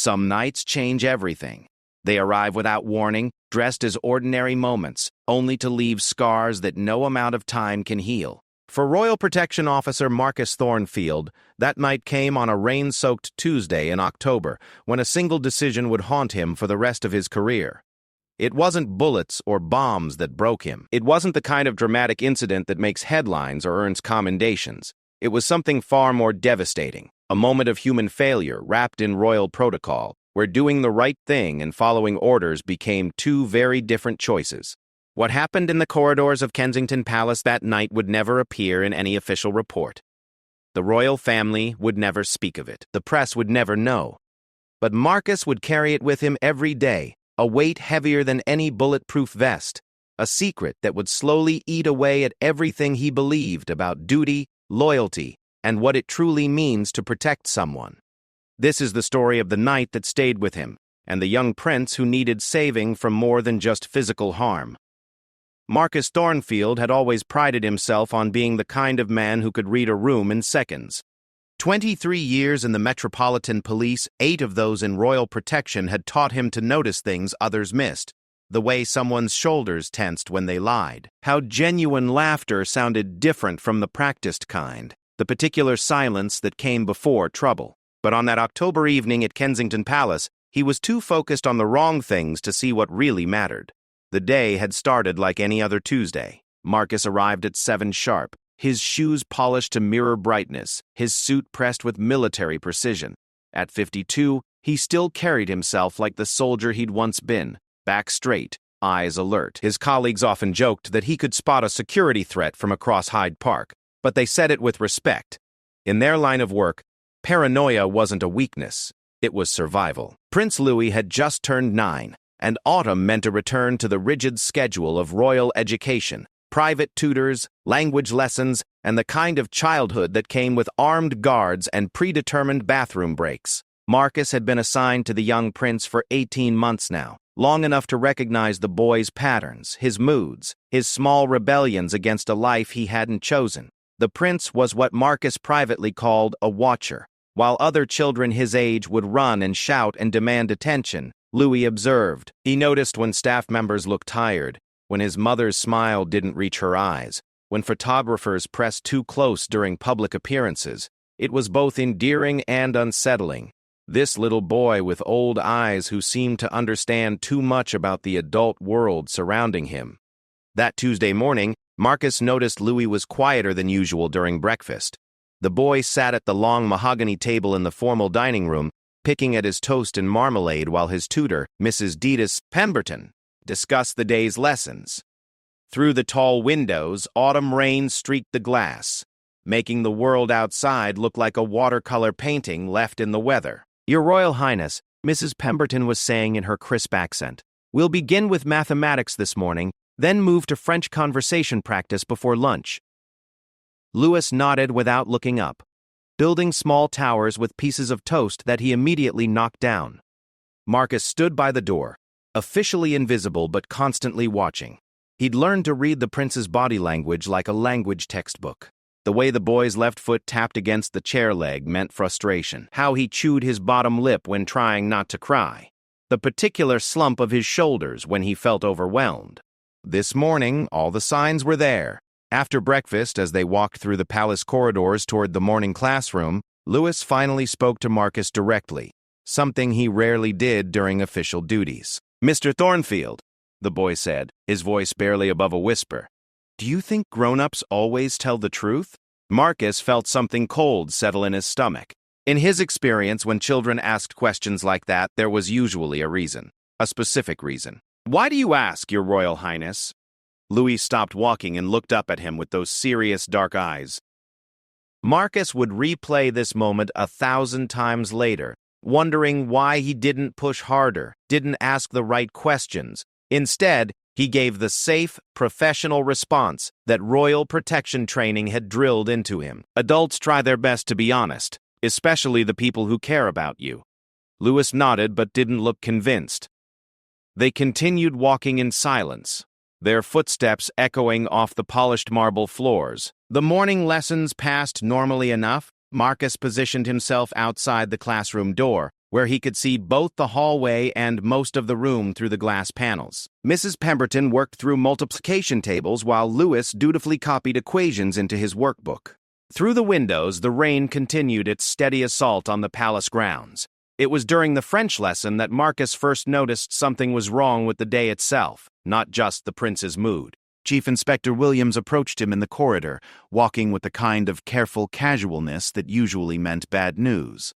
Some nights change everything. They arrive without warning, dressed as ordinary moments, only to leave scars that no amount of time can heal. For Royal Protection Officer Marcus Thornfield, that night came on a rain-soaked Tuesday in October, when a single decision would haunt him for the rest of his career. It wasn't bullets or bombs that broke him. It wasn't the kind of dramatic incident that makes headlines or earns commendations. It was something far more devastating, a moment of human failure wrapped in royal protocol, where doing the right thing and following orders became two very different choices. What happened in the corridors of Kensington Palace that night would never appear in any official report. The royal family would never speak of it. The press would never know. But Marcus would carry it with him every day, a weight heavier than any bulletproof vest, a secret that would slowly eat away at everything he believed about duty, loyalty, and what it truly means to protect someone. This is the story of the night that stayed with him, and the young prince who needed saving from more than just physical harm. Marcus Thornfield had always prided himself on being the kind of man who could read a room in seconds. 23 years in the Metropolitan Police, 8 of those in royal protection, had taught him to notice things others missed. The way someone's shoulders tensed when they lied. How genuine laughter sounded different from the practiced kind. The particular silence that came before trouble. But on that October evening at Kensington Palace, he was too focused on the wrong things to see what really mattered. The day had started like any other Tuesday. Marcus arrived at 7 sharp, his shoes polished to mirror brightness, his suit pressed with military precision. At 52, he still carried himself like the soldier he'd once been, back straight, eyes alert. His colleagues often joked that he could spot a security threat from across Hyde Park, but they said it with respect. In their line of work, paranoia wasn't a weakness, it was survival. Prince Loui had just turned 9, and autumn meant a return to the rigid schedule of royal education, private tutors, language lessons, and the kind of childhood that came with armed guards and predetermined bathroom breaks. Marcus had been assigned to the young prince for 18 months now, long enough to recognize the boy's patterns, his moods, his small rebellions against a life he hadn't chosen. The prince was what Marcus privately called a watcher. While other children his age would run and shout and demand attention, Loui observed. He noticed when staff members looked tired, when his mother's smile didn't reach her eyes, when photographers pressed too close during public appearances. It was both endearing and unsettling. This little boy with old eyes who seemed to understand too much about the adult world surrounding him. That Tuesday morning, Marcus noticed Loui was quieter than usual during breakfast. The boy sat at the long mahogany table in the formal dining room, picking at his toast and marmalade while his tutor, Mrs. Deedes Pemberton, discussed the day's lessons. Through the tall windows, autumn rain streaked the glass, making the world outside look like a watercolor painting left in the weather. "Your Royal Highness," Mrs. Pemberton was saying in her crisp accent, "we'll begin with mathematics this morning, then move to French conversation practice before lunch." Louis nodded without looking up, building small towers with pieces of toast that he immediately knocked down. Marcus stood by the door, officially invisible but constantly watching. He'd learned to read the prince's body language like a language textbook. The way the boy's left foot tapped against the chair leg meant frustration. How he chewed his bottom lip when trying not to cry. The particular slump of his shoulders when he felt overwhelmed. This morning, all the signs were there. After breakfast, as they walked through the palace corridors toward the morning classroom, Louis finally spoke to Marcus directly, something he rarely did during official duties. "Mr. Thornfield," the boy said, his voice barely above a whisper, "do you think grown-ups always tell the truth?" Marcus felt something cold settle in his stomach. In his experience, when children asked questions like that, there was usually a reason, a specific reason. "Why do you ask, Your Royal Highness?" Loui stopped walking and looked up at him with those serious dark eyes. Marcus would replay this moment 1,000 times later, wondering why he didn't push harder, didn't ask the right questions. Instead, he gave the safe, professional response that royal protection training had drilled into him. Adults try their best to be honest, especially the people who care about you. Louis nodded but didn't look convinced. They continued walking in silence, their footsteps echoing off the polished marble floors. The morning lessons passed normally enough. Marcus positioned himself outside the classroom door, where he could see both the hallway and most of the room through the glass panels. Mrs. Pemberton worked through multiplication tables while Lewis dutifully copied equations into his workbook. Through the windows, the rain continued its steady assault on the palace grounds. It was during the French lesson that Marcus first noticed something was wrong with the day itself, not just the prince's mood. Chief Inspector Williams approached him in the corridor, walking with the kind of careful casualness that usually meant bad news.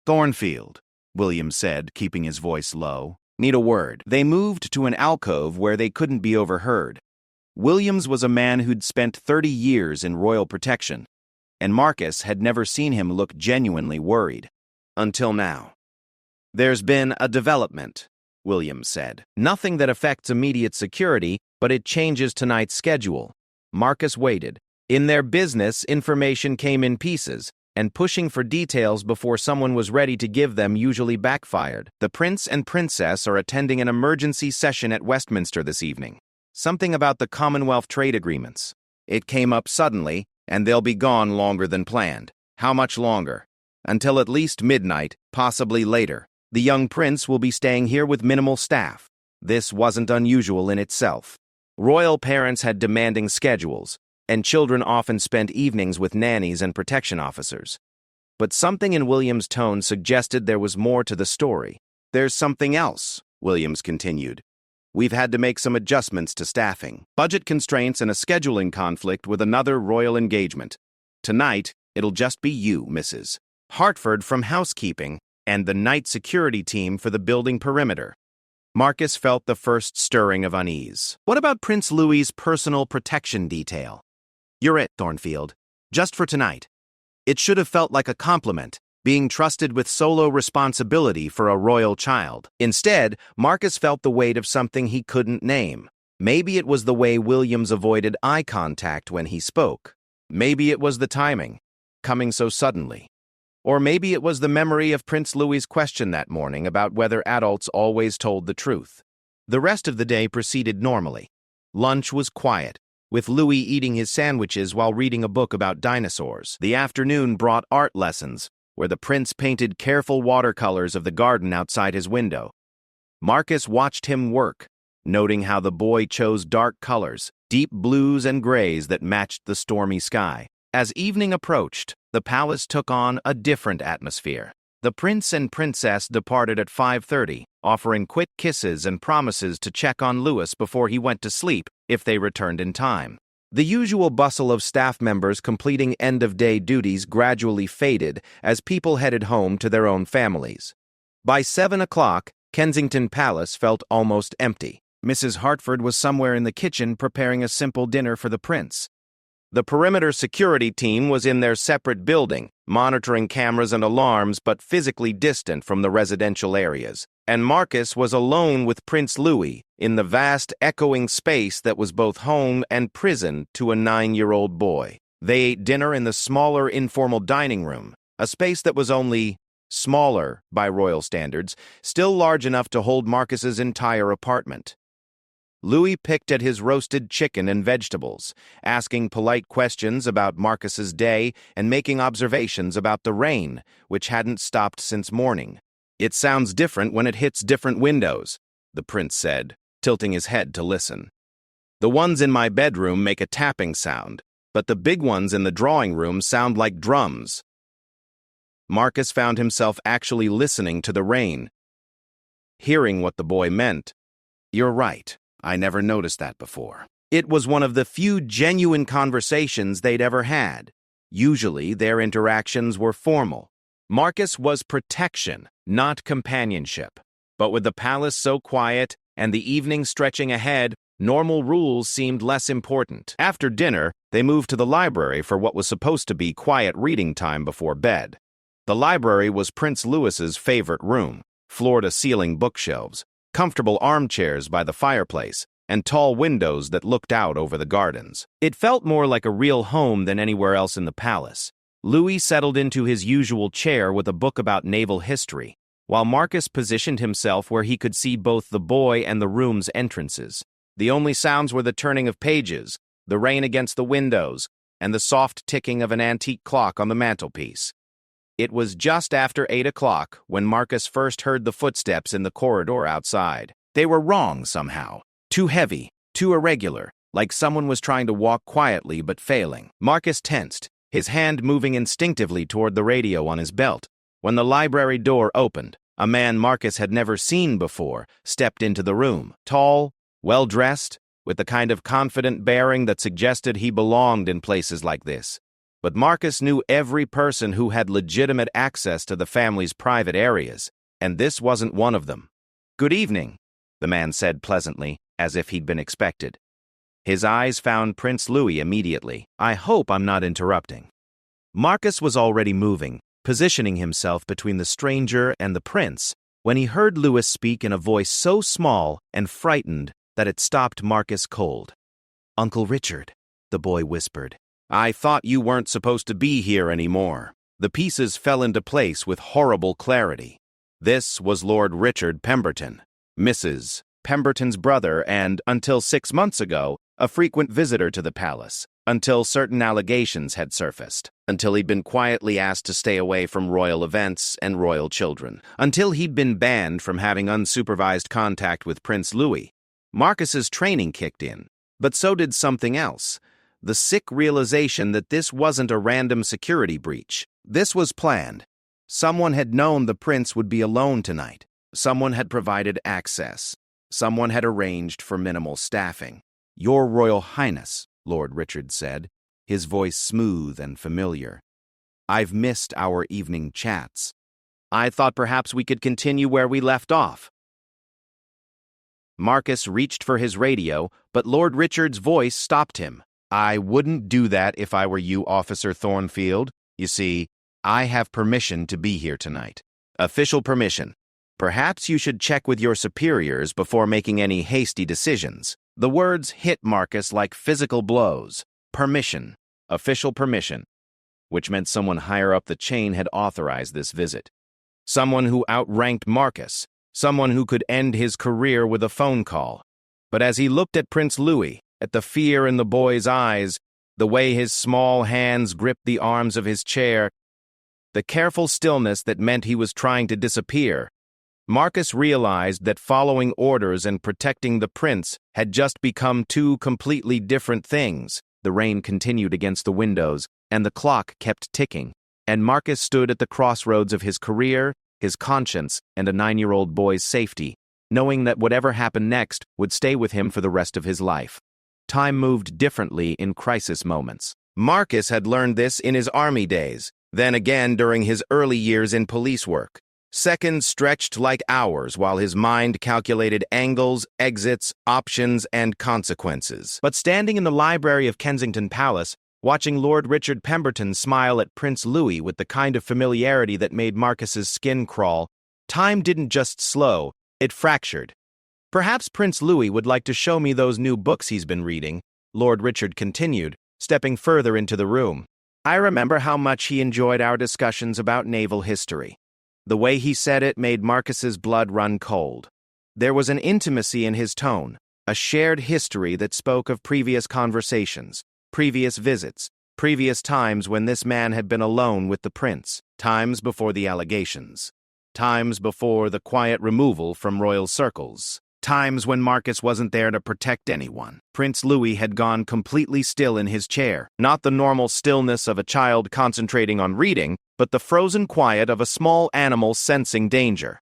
"Thornfield," Williams said, keeping his voice low. "Need a word." They moved to an alcove where they couldn't be overheard. Williams was a man who'd spent 30 years in royal protection, and Marcus had never seen him look genuinely worried. Until now. "There's been a development," Williams said. "Nothing that affects immediate security, but it changes tonight's schedule." Marcus waited. In their business, information came in pieces, and pushing for details before someone was ready to give them usually backfired. "The prince and princess are attending an emergency session at Westminster this evening. Something about the Commonwealth trade agreements. It came up suddenly, and they'll be gone longer than planned." "How much longer?" "Until at least midnight, possibly later. The young prince will be staying here with minimal staff." This wasn't unusual in itself. Royal parents had demanding schedules, and children often spent evenings with nannies and protection officers. But something in Williams' tone suggested there was more to the story. "There's something else," Williams continued. "We've had to make some adjustments to staffing, budget constraints, and a scheduling conflict with another royal engagement. Tonight, it'll just be you, Mrs. Hartford from housekeeping, and the night security team for the building perimeter." Marcus felt the first stirring of unease. "What about Prince Louis's personal protection detail?" "You're it, Thornfield. Just for tonight." It should have felt like a compliment, being trusted with solo responsibility for a royal child. Instead, Marcus felt the weight of something he couldn't name. Maybe it was the way Williams avoided eye contact when he spoke. Maybe it was the timing, coming so suddenly. Or maybe it was the memory of Prince Louis's question that morning about whether adults always told the truth. The rest of the day proceeded normally. Lunch was quiet, with Loui eating his sandwiches while reading a book about dinosaurs. The afternoon brought art lessons, where the prince painted careful watercolors of the garden outside his window. Marcus watched him work, noting how the boy chose dark colors, deep blues and grays that matched the stormy sky. As evening approached, the palace took on a different atmosphere. The prince and princess departed at 5:30, offering quick kisses and promises to check on Louis before he went to sleep if they returned in time. The usual bustle of staff members completing end-of-day duties gradually faded as people headed home to their own families. By 7 o'clock, Kensington Palace felt almost empty. Mrs. Hartford was somewhere in the kitchen preparing a simple dinner for the prince. The perimeter security team was in their separate building, monitoring cameras and alarms but physically distant from the residential areas. And Marcus was alone with Prince Loui in the vast, echoing space that was both home and prison to a 9-year-old boy. They ate dinner in the smaller, informal dining room, a space that was only smaller by royal standards, still large enough to hold Marcus's entire apartment. Loui picked at his roasted chicken and vegetables, asking polite questions about Marcus's day and making observations about the rain, which hadn't stopped since morning. "It sounds different when it hits different windows," the prince said, tilting his head to listen. "The ones in my bedroom make a tapping sound, but the big ones in the drawing room sound like drums." Marcus found himself actually listening to the rain, hearing what the boy meant. "You're right. I never noticed that before." It was one of the few genuine conversations they'd ever had. Usually, their interactions were formal. Marcus was protection, not companionship. But with the palace so quiet and the evening stretching ahead, normal rules seemed less important. After dinner, they moved to the library for what was supposed to be quiet reading time before bed. The library was Prince Louis's favorite room, floor-to-ceiling bookshelves, comfortable armchairs by the fireplace, and tall windows that looked out over the gardens. It felt more like a real home than anywhere else in the palace. Loui settled into his usual chair with a book about naval history, while Marcus positioned himself where he could see both the boy and the room's entrances. The only sounds were the turning of pages, the rain against the windows, and the soft ticking of an antique clock on the mantelpiece. It was just after 8 o'clock when Marcus first heard the footsteps in the corridor outside. They were wrong somehow. Too heavy, too irregular, like someone was trying to walk quietly but failing. Marcus tensed, his hand moving instinctively toward the radio on his belt. When the library door opened, a man Marcus had never seen before stepped into the room. Tall, well-dressed, with the kind of confident bearing that suggested he belonged in places like this. But Marcus knew every person who had legitimate access to the family's private areas, and this wasn't one of them. "Good evening," the man said pleasantly, as if he'd been expected. His eyes found Prince Loui immediately. "I hope I'm not interrupting." Marcus was already moving, positioning himself between the stranger and the prince, when he heard Louis speak in a voice so small and frightened that it stopped Marcus cold. "Uncle Richard," the boy whispered. "I thought you weren't supposed to be here anymore." The pieces fell into place with horrible clarity. This was Lord Richard Pemberton, Mrs. Pemberton's brother and, until 6 months ago, a frequent visitor to the palace, until certain allegations had surfaced, until he'd been quietly asked to stay away from royal events and royal children, until he'd been banned from having unsupervised contact with Prince Loui. Marcus's training kicked in, but so did something else. The sick realization that this wasn't a random security breach. This was planned. Someone had known the prince would be alone tonight. Someone had provided access. Someone had arranged for minimal staffing. "Your Royal Highness," Lord Richard said, his voice smooth and familiar. "I've missed our evening chats. I thought perhaps we could continue where we left off." Marcus reached for his radio, but Lord Richard's voice stopped him. "I wouldn't do that if I were you, Officer Thornfield. You see, I have permission to be here tonight. Official permission. Perhaps you should check with your superiors before making any hasty decisions." The words hit Marcus like physical blows. Permission. Official permission. Which meant someone higher up the chain had authorized this visit. Someone who outranked Marcus. Someone who could end his career with a phone call. But as he looked at Prince Loui, at the fear in the boy's eyes, the way his small hands gripped the arms of his chair, the careful stillness that meant he was trying to disappear, Marcus realized that following orders and protecting the prince had just become two completely different things. The rain continued against the windows, and the clock kept ticking, and Marcus stood at the crossroads of his career, his conscience, and a 9-year-old boy's safety, knowing that whatever happened next would stay with him for the rest of his life. Time moved differently in crisis moments. Marcus had learned this in his army days, then again during his early years in police work. Seconds stretched like hours while his mind calculated angles, exits, options, and consequences. But standing in the library of Kensington Palace, watching Lord Richard Pemberton smile at Prince Loui with the kind of familiarity that made Marcus's skin crawl, time didn't just slow, it fractured. "Perhaps Prince Loui would like to show me those new books he's been reading," Lord Richard continued, stepping further into the room. "I remember how much he enjoyed our discussions about naval history." The way he said it made Marcus's blood run cold. There was an intimacy in his tone, a shared history that spoke of previous conversations, previous visits, previous times when this man had been alone with the prince, times before the allegations, times before the quiet removal from royal circles, times when Marcus wasn't there to protect anyone. Prince Loui had gone completely still in his chair, not the normal stillness of a child concentrating on reading, but the frozen quiet of a small animal sensing danger.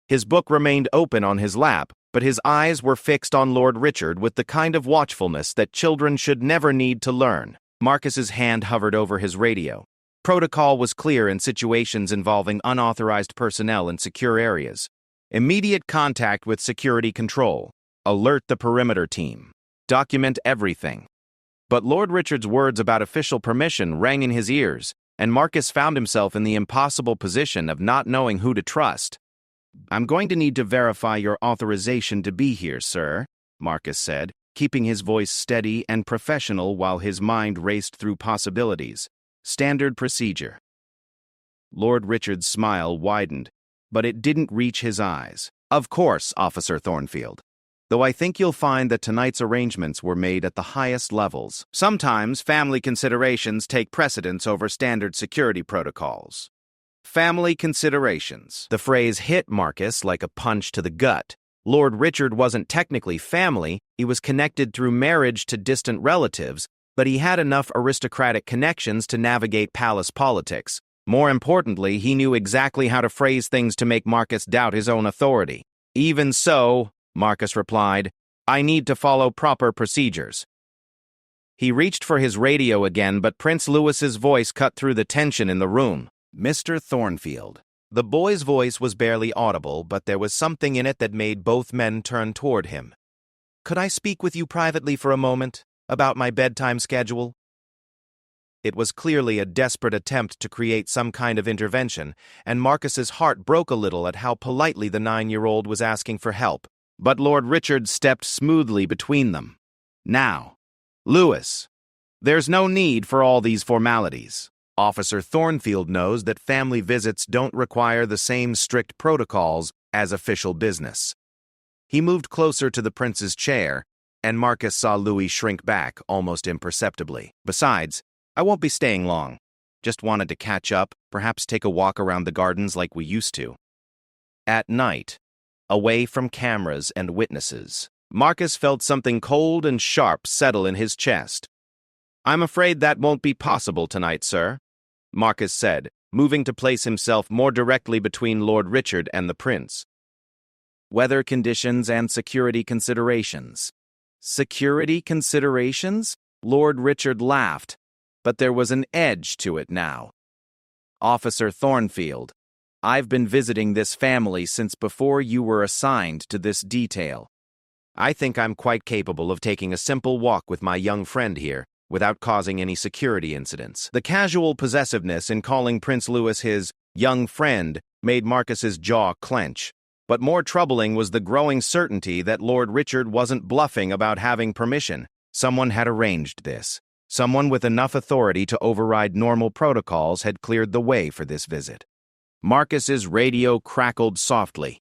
His book remained open on his lap, but his eyes were fixed on Lord Richard with the kind of watchfulness that children should never need to learn. Marcus's hand hovered over his radio. Protocol was clear in situations involving unauthorized personnel in secure areas. Immediate contact with security control. Alert the perimeter team. Document everything. But Lord Richard's words about official permission rang in his ears, and Marcus found himself in the impossible position of not knowing who to trust. "I'm going to need to verify your authorization to be here, sir," Marcus said, keeping his voice steady and professional while his mind raced through possibilities. "Standard procedure." Lord Richard's smile widened, but it didn't reach his eyes. "Of course, Officer Thornfield. Though I think you'll find that tonight's arrangements were made at the highest levels. Sometimes family considerations take precedence over standard security protocols." Family considerations. The phrase hit Marcus like a punch to the gut. Lord Richard wasn't technically family, he was connected through marriage to distant relatives, but he had enough aristocratic connections to navigate palace politics. More importantly, he knew exactly how to phrase things to make Marcus doubt his own authority. Even so, Marcus replied, I need to follow proper procedures. He reached for his radio again, but Prince Louis's voice cut through the tension in the room. Mr. Thornfield. The boy's voice was barely audible, but there was something in it that made both men turn toward him. Could I speak with you privately for a moment, about my bedtime schedule? It was clearly a desperate attempt to create some kind of intervention, and Marcus's heart broke a little at how politely the 9-year-old was asking for help. But Lord Richard stepped smoothly between them. Now, Louis, there's no need for all these formalities. Officer Thornfield knows that family visits don't require the same strict protocols as official business. He moved closer to the prince's chair, and Marcus saw Loui shrink back almost imperceptibly. Besides, I won't be staying long. Just wanted to catch up, perhaps take a walk around the gardens like we used to. At night, away from cameras and witnesses, Marcus felt something cold and sharp settle in his chest. I'm afraid that won't be possible tonight, sir, Marcus said, moving to place himself more directly between Lord Richard and the prince. Weather conditions and security considerations. Security considerations? Lord Richard laughed, but there was an edge to it now. Officer Thornfield, I've been visiting this family since before you were assigned to this detail. I think I'm quite capable of taking a simple walk with my young friend here, without causing any security incidents. The casual possessiveness in calling Prince Louis his young friend made Marcus's jaw clench. But more troubling was the growing certainty that Lord Richard wasn't bluffing about having permission. Someone had arranged this. Someone with enough authority to override normal protocols had cleared the way for this visit. Marcus's radio crackled softly.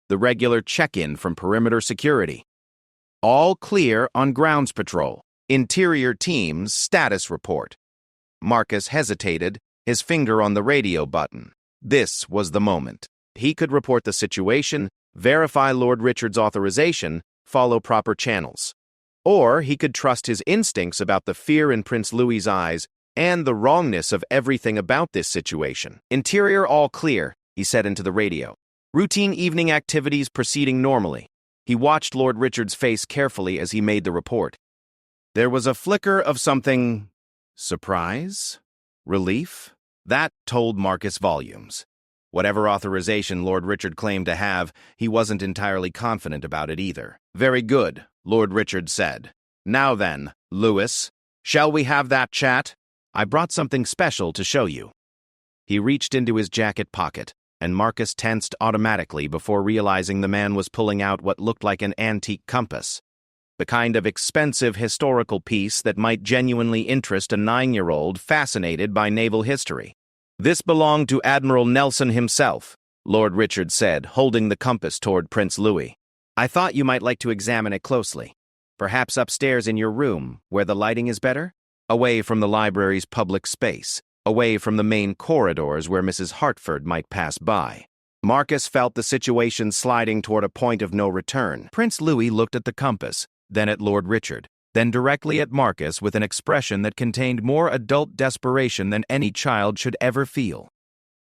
The regular check-in from perimeter security. All clear on grounds patrol. Interior team's status report. Marcus hesitated, his finger on the radio button. This was the moment. He could report the situation, verify Lord Richard's authorization, follow proper channels. Or he could trust his instincts about the fear in Prince Louis's eyes and the wrongness of everything about this situation. Interior all clear, he said into the radio. Routine evening activities proceeding normally. He watched Lord Richard's face carefully as he made the report. There was a flicker of something... surprise? Relief? That told Marcus volumes. Whatever authorization Lord Richard claimed to have, he wasn't entirely confident about it either. Very good, Lord Richard said. Now then, Louis, shall we have that chat? I brought something special to show you. He reached into his jacket pocket, and Marcus tensed automatically before realizing the man was pulling out what looked like an antique compass. The kind of expensive historical piece that might genuinely interest a 9-year-old fascinated by naval history. This belonged to Admiral Nelson himself, Lord Richard said, holding the compass toward Prince Loui. I thought you might like to examine it closely. Perhaps upstairs in your room, where the lighting is better? Away from the library's public space, away from the main corridors where Mrs. Hartford might pass by. Marcus felt the situation sliding toward a point of no return. Prince Loui looked at the compass, then at Lord Richard, then directly at Marcus with an expression that contained more adult desperation than any child should ever feel.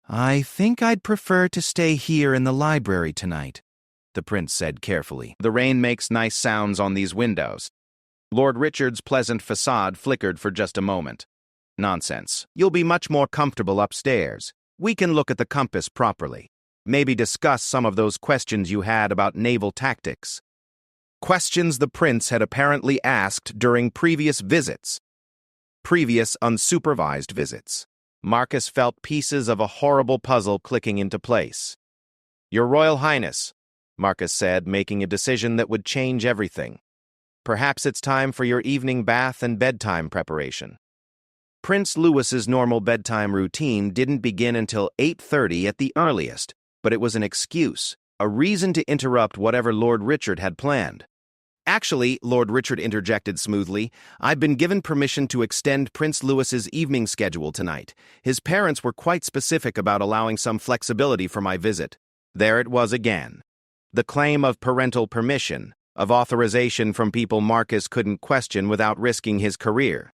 I think I'd prefer to stay here in the library tonight, the prince said carefully. The rain makes nice sounds on these windows. Lord Richard's pleasant facade flickered for just a moment. Nonsense. You'll be much more comfortable upstairs. We can look at the compass properly. Maybe discuss some of those questions you had about naval tactics. Questions the prince had apparently asked during previous visits. Previous unsupervised visits. Marcus felt pieces of a horrible puzzle clicking into place. Your Royal Highness, Marcus said, making a decision that would change everything. Perhaps it's time for your evening bath and bedtime preparation. Prince Louis's normal bedtime routine didn't begin until 8:30 at the earliest, but it was an excuse, a reason to interrupt whatever Lord Richard had planned. Actually, Lord Richard interjected smoothly, I've been given permission to extend Prince Louis's evening schedule tonight. His parents were quite specific about allowing some flexibility for my visit. There it was again. The claim of parental permission, of authorization from people Marcus couldn't question without risking his career.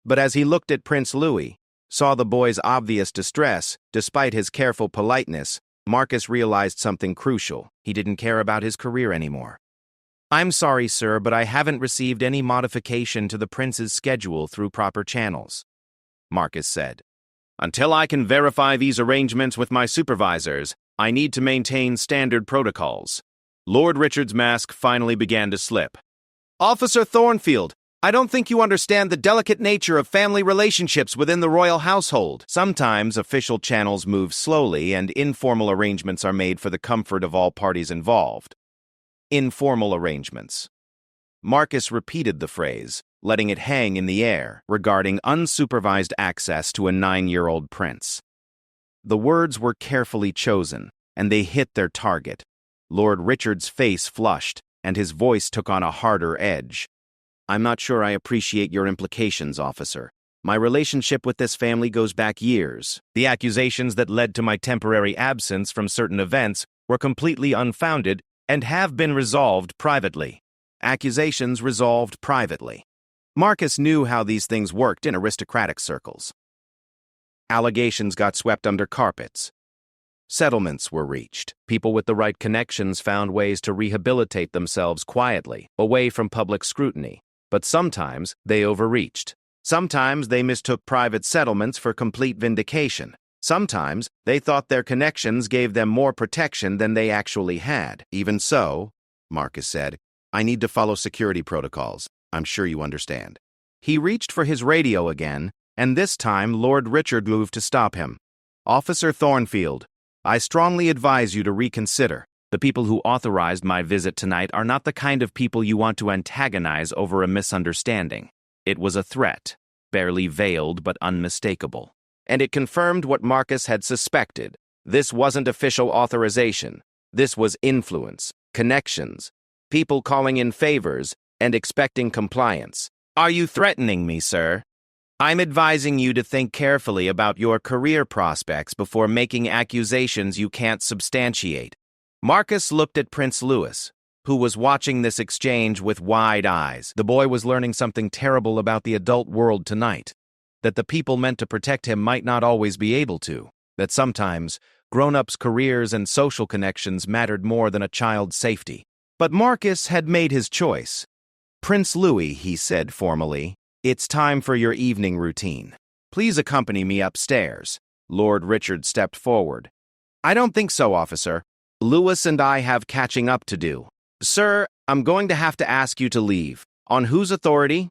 But as he looked at Prince Loui, saw the boy's obvious distress, despite his careful politeness, Marcus realized something crucial. He didn't care about his career anymore. I'm sorry, sir, but I haven't received any modification to the prince's schedule through proper channels, Marcus said. Until I can verify these arrangements with my supervisors, I need to maintain standard protocols. Lord Richard's mask finally began to slip. Officer Thornfield, I don't think you understand the delicate nature of family relationships within the royal household. Sometimes official channels move slowly and informal arrangements are made for the comfort of all parties involved. Informal arrangements. Marcus repeated the phrase, letting it hang in the air, regarding unsupervised access to a 9-year-old prince. The words were carefully chosen, and they hit their target. Lord Richard's face flushed, and his voice took on a harder edge. I'm not sure I appreciate your implications, officer. My relationship with this family goes back years. The accusations that led to my temporary absence from certain events were completely unfounded and have been resolved privately. Accusations resolved privately. Marcus knew how these things worked in aristocratic circles. Allegations got swept under carpets. Settlements were reached. People with the right connections found ways to rehabilitate themselves quietly, away from public scrutiny. But sometimes they overreached. Sometimes they mistook private settlements for complete vindication. Sometimes they thought their connections gave them more protection than they actually had. Even so, Marcus said, I need to follow security protocols. I'm sure you understand. He reached for his radio again, and this time Lord Richard moved to stop him. Officer Thornfield, I strongly advise you to reconsider. The people who authorized my visit tonight are not the kind of people you want to antagonize over a misunderstanding. It was a threat, barely veiled but unmistakable. And it confirmed what Marcus had suspected. This wasn't official authorization. This was influence, connections, people calling in favors and expecting compliance. Are you threatening me, sir? I'm advising you to think carefully about your career prospects before making accusations you can't substantiate. Marcus looked at Prince Louis, who was watching this exchange with wide eyes. The boy was learning something terrible about the adult world tonight. That the people meant to protect him might not always be able to. That sometimes grown-ups' careers and social connections mattered more than a child's safety. But Marcus had made his choice. Prince Loui, he said formally, it's time for your evening routine. Please accompany me upstairs. Lord Richard stepped forward. I don't think so, officer. Louis and I have catching up to do. Sir, I'm going to have to ask you to leave. On whose authority?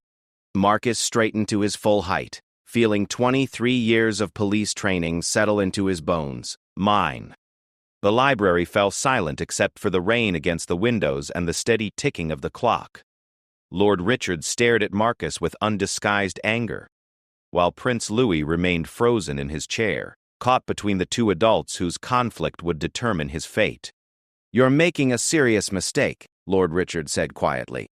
Marcus straightened to his full height, feeling 23 years of police training settle into his bones. Mine. The library fell silent except for the rain against the windows and the steady ticking of the clock. Lord Richard stared at Marcus with undisguised anger, while Prince Loui remained frozen in his chair, caught between the two adults whose conflict would determine his fate. You're making a serious mistake, Lord Richard said quietly.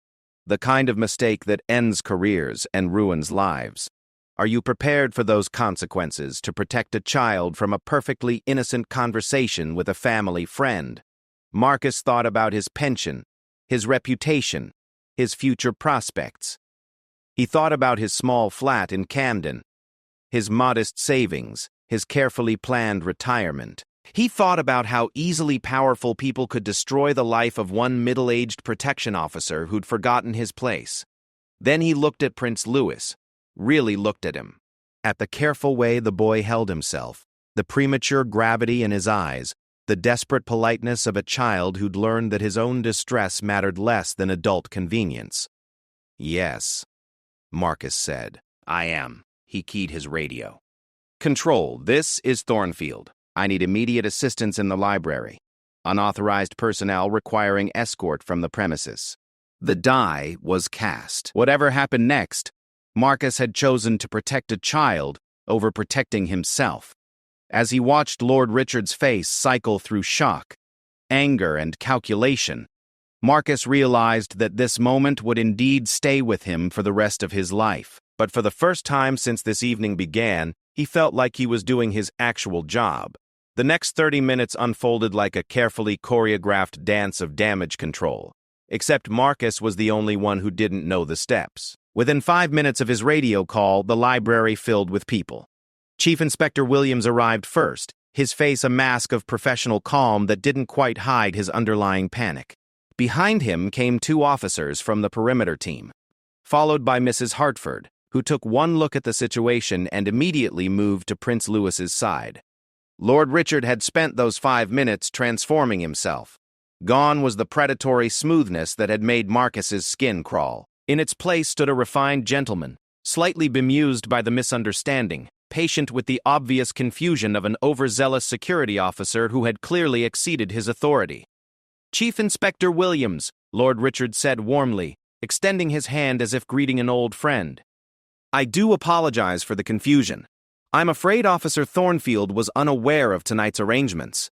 The kind of mistake that ends careers and ruins lives. Are you prepared for those consequences to protect a child from a perfectly innocent conversation with a family friend? Marcus thought about his pension, his reputation, his future prospects. He thought about his small flat in Camden, his modest savings, his carefully planned retirement. He thought about how easily powerful people could destroy the life of one middle-aged protection officer who'd forgotten his place. Then he looked at Prince Louis, really looked at him. At the careful way the boy held himself, the premature gravity in his eyes, the desperate politeness of a child who'd learned that his own distress mattered less than adult convenience. Yes, Marcus said. I am. He keyed his radio. Control, this is Thornfield. I need immediate assistance in the library. Unauthorized personnel requiring escort from the premises. The die was cast. Whatever happened next, Marcus had chosen to protect a child over protecting himself. As he watched Lord Richard's face cycle through shock, anger, and calculation, Marcus realized that this moment would indeed stay with him for the rest of his life. But for the first time since this evening began, he felt like he was doing his actual job. The next 30 minutes unfolded like a carefully choreographed dance of damage control. Except Marcus was the only one who didn't know the steps. Within 5 minutes of his radio call, the library filled with people. Chief Inspector Williams arrived first, his face a mask of professional calm that didn't quite hide his underlying panic. Behind him came 2 officers from the perimeter team, followed by Mrs. Hartford, who took one look at the situation and immediately moved to Prince Louis's side. Lord Richard had spent those 5 minutes transforming himself. Gone was the predatory smoothness that had made Marcus's skin crawl. In its place stood a refined gentleman, slightly bemused by the misunderstanding, patient with the obvious confusion of an overzealous security officer who had clearly exceeded his authority. "Chief Inspector Williams," Lord Richard said warmly, extending his hand as if greeting an old friend. "I do apologize for the confusion. I'm afraid Officer Thornfield was unaware of tonight's arrangements."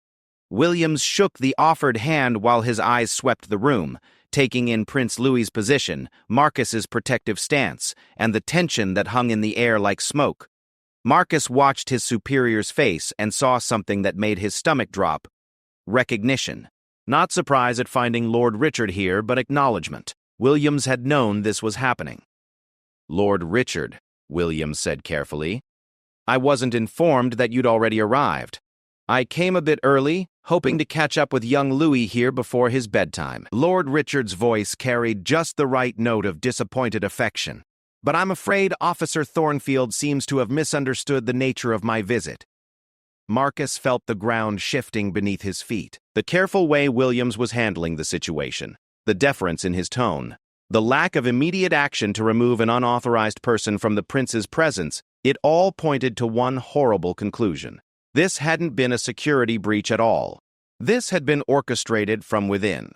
Williams shook the offered hand while his eyes swept the room, taking in Prince Louis's position, Marcus's protective stance, and the tension that hung in the air like smoke. Marcus watched his superior's face and saw something that made his stomach drop. Recognition. Not surprise at finding Lord Richard here, but acknowledgement. Williams had known this was happening. "Lord Richard," Williams said carefully, "I wasn't informed that you'd already arrived. I came a bit early, hoping to catch up with young Loui here before his bedtime." Lord Richard's voice carried just the right note of disappointed affection. "But I'm afraid Officer Thornfield seems to have misunderstood the nature of my visit." Marcus felt the ground shifting beneath his feet. The careful way Williams was handling the situation, the deference in his tone, the lack of immediate action to remove an unauthorized person from the prince's presence, it all pointed to one horrible conclusion. This hadn't been a security breach at all. This had been orchestrated from within.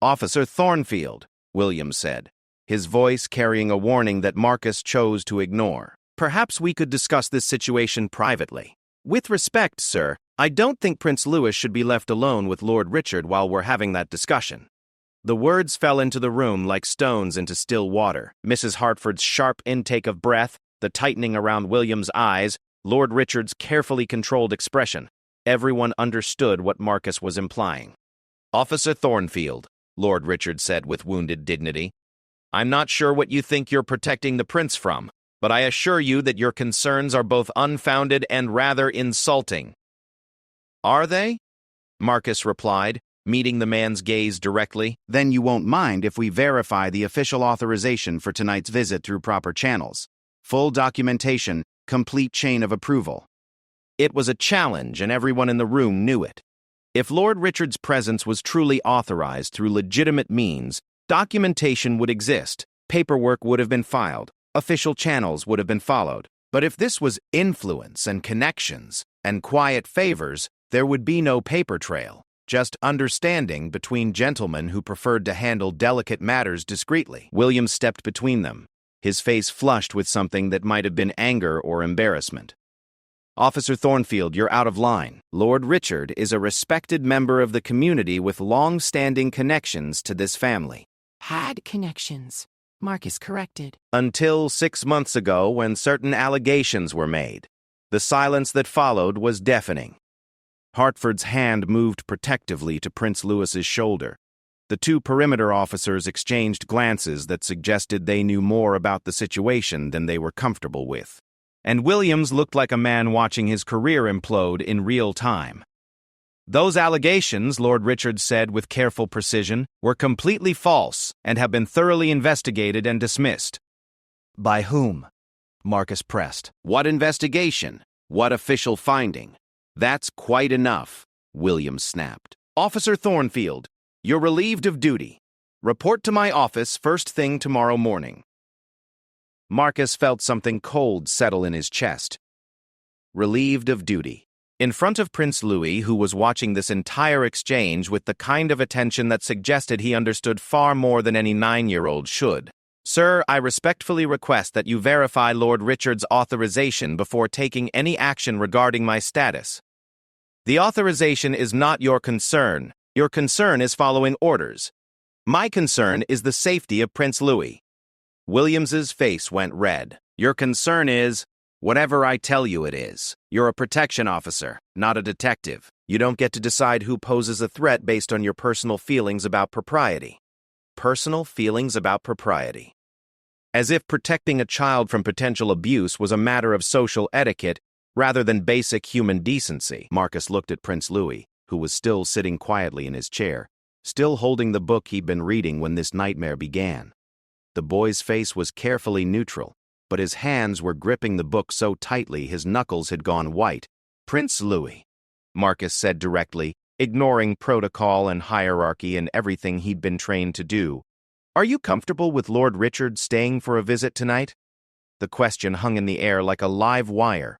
"Officer Thornfield," Williams said, his voice carrying a warning that Marcus chose to ignore. "Perhaps we could discuss this situation privately." "With respect, sir, I don't think Prince Louis should be left alone with Lord Richard while we're having that discussion." The words fell into the room like stones into still water. Mrs. Hartford's sharp intake of breath, the tightening around William's eyes, Lord Richard's carefully controlled expression. Everyone understood what Marcus was implying. "Officer Thornfield," Lord Richard said with wounded dignity, "I'm not sure what you think you're protecting the prince from, but I assure you that your concerns are both unfounded and rather insulting." "Are they?" Marcus replied, meeting the man's gaze directly. "Then you won't mind if we verify the official authorization for tonight's visit through proper channels. Full documentation, complete chain of approval." It was a challenge, and everyone in the room knew it. If Lord Richard's presence was truly authorized through legitimate means, documentation would exist, paperwork would have been filed, official channels would have been followed. But if this was influence and connections and quiet favors, there would be no paper trail, just understanding between gentlemen who preferred to handle delicate matters discreetly. William stepped between them, his face flushed with something that might have been anger or embarrassment. "Officer Thornfield, you're out of line. Lord Richard is a respected member of the community with long-standing connections to this family." "Had connections," Marcus corrected. "Until 6 months ago when certain allegations were made. The silence that followed was deafening." Hartford's hand moved protectively to Prince Louis's shoulder. The 2 perimeter officers exchanged glances that suggested they knew more about the situation than they were comfortable with. And Williams looked like a man watching his career implode in real time. "Those allegations," Lord Richard said with careful precision, "were completely false and have been thoroughly investigated and dismissed." "By whom?" Marcus pressed. "What investigation? What official finding? That's quite enough," Williams snapped. "Officer Thornfield, you're relieved of duty. Report to my office first thing tomorrow morning." Marcus felt something cold settle in his chest. Relieved of duty. In front of Prince Louis, who was watching this entire exchange with the kind of attention that suggested he understood far more than any 9-year-old should. "Sir, I respectfully request that you verify Lord Richard's authorization before taking any action regarding my status. The authorization is not your concern. Your concern is following orders." My concern is the safety of Prince Loui. Williams's face went red. Your concern is whatever I tell you it is. You're a protection officer, not a detective. You don't get to decide who poses a threat based on your personal feelings about propriety. Personal feelings about propriety. As if protecting a child from potential abuse was a matter of social etiquette rather than basic human decency. Marcus looked at Prince Loui, who was still sitting quietly in his chair, still holding the book he'd been reading when this nightmare began. The boy's face was carefully neutral, but his hands were gripping the book so tightly his knuckles had gone white. Prince Loui, Marcus said directly, ignoring protocol and hierarchy and everything he'd been trained to do. Are you comfortable with Lord Richard staying for a visit tonight? The question hung in the air like a live wire.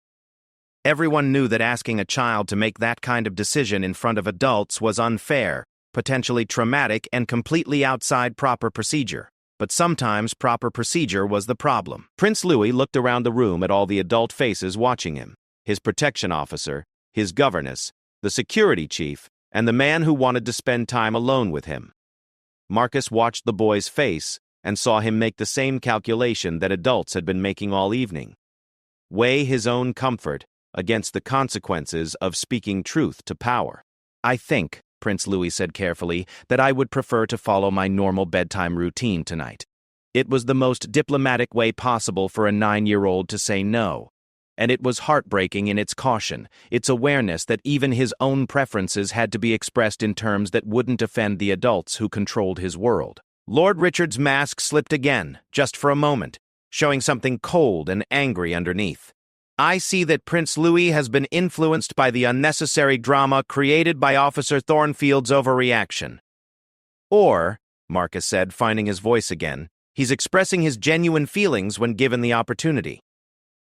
Everyone knew that asking a child to make that kind of decision in front of adults was unfair, potentially traumatic, and completely outside proper procedure. But sometimes proper procedure was the problem. Prince Loui looked around the room at all the adult faces watching him, his protection officer, his governess, the security chief, and the man who wanted to spend time alone with him. Marcus watched the boy's face and saw him make the same calculation that adults had been making all evening. Weigh his own comfort against the consequences of speaking truth to power. I think, Prince Loui said carefully, that I would prefer to follow my normal bedtime routine tonight. It was the most diplomatic way possible for a 9-year-old to say no, and it was heartbreaking in its caution, its awareness that even his own preferences had to be expressed in terms that wouldn't offend the adults who controlled his world. Lord Richard's mask slipped again, just for a moment, showing something cold and angry underneath. I see that Prince Loui has been influenced by the unnecessary drama created by Officer Thornfield's overreaction. Or, Marcus said, finding his voice again, he's expressing his genuine feelings when given the opportunity.